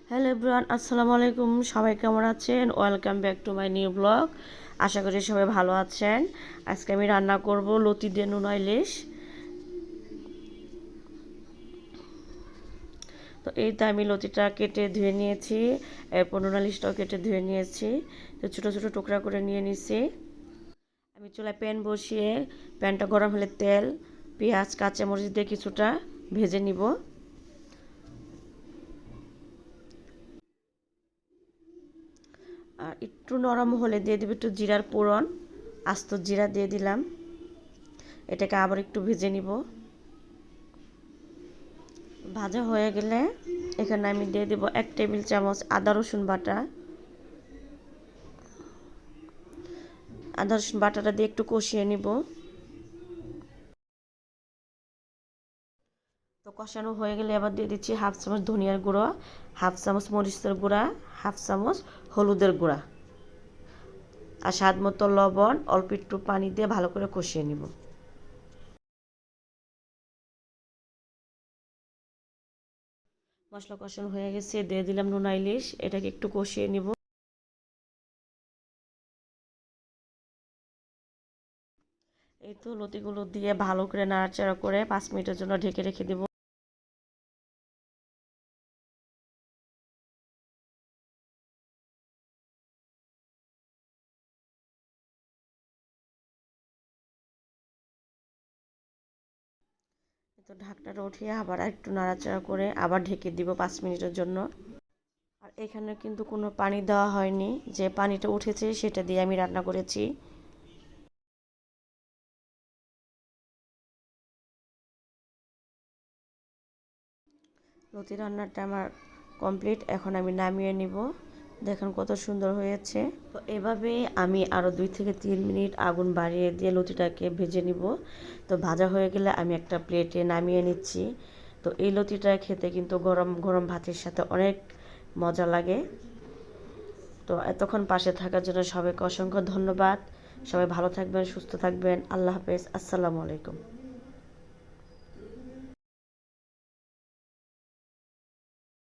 Hello everyone, আসসালামু আলাইকুম। সবাই কেমন আছেন? Welcome back to my new blog. আশা করি সবাই ভালো আছেন। আজকে আমি রান্না করব লতি দিয়ে নোনা ইলিশ। তো এই তো আমি লতিটা কেটে ধুয়ে নিয়েছি, এরপর নোনা ইলিশটাও কেটে ধুয়ে নিয়েছি। তো ছোটো ছোটো টুকরা করে নিয়ে নিছি। আমি চুলায় প্যান বসিয়ে প্যানটা গরম হলে তেল, পেঁয়াজ, কাঁচামরিচ দিয়ে কিছুটা ভেজে নিব। আর একটু নরম হলে দিয়ে দেব একটু জিরার ফোড়ন, আস্ত জিরা দিয়ে দিলাম। এটাকে আবার একটু ভেজে নিব। ভাজা হয়ে গেলে এখানে আমি দিয়ে দেব 1 টেবিল চামচ আদা রসুন বাটা। আদা রসুন বাটাটা দিয়ে একটু কষিয়ে নিব। তো কষানো হয়ে গেলে আবার দিয়ে দিচ্ছি 1/2 চামচ ধনিয়ার গুঁড়ো, 1/2 চামচ মরিচের গুঁড়া, 1/2 চামচ হলুদের গুঁড়া, আর স্বাদ মতো লবণ, অল্প একটু পানি দিয়ে ভালো করে কষিয়ে নিব। মশলা কষানো হয়ে গেছে, দিয়ে দিলাম নোনা ইলিশ। এটাকে একটু কষিয়ে নিব। এই তো লতিগুলো দিয়ে ভালো করে নাড়াচাড়া করে 5 মিনিটের জন্য ঢেকে রেখে দেব। তো ঢাকনাটা উঠিয়ে আবার একটু নাড়াচাড়া করে আবার ঢেকে দিব 5 মিনিটের জন্য। আর এখানে কিন্তু কোনো পানি দেওয়া হয়নি, যে পানিটা উঠেছে সেটা দিয়ে আমি রান্না করেছি। লতি রান্নাটা আমার কমপ্লিট। এখন আমি নামিয়ে নিব। দেখুন কত সুন্দর হয়েছে। তো এভাবেই আমি আরও 2 থেকে 3 মিনিট আগুন বাড়িয়ে দিয়ে লতিটাকে ভেজে নিব। তো ভাজা হয়ে গেলে আমি একটা প্লেটে নামিয়ে নিচ্ছি। তো এই লতিটা খেতে কিন্তু গরম গরম ভাতের সাথে অনেক মজা লাগে। তো এতক্ষণ পাশে থাকার জন্য সবাইকে অসংখ্য ধন্যবাদ। সবাই ভালো থাকবেন, সুস্থ থাকবেন। আল্লাহ হাফেজ, আসসালামু আলাইকুম।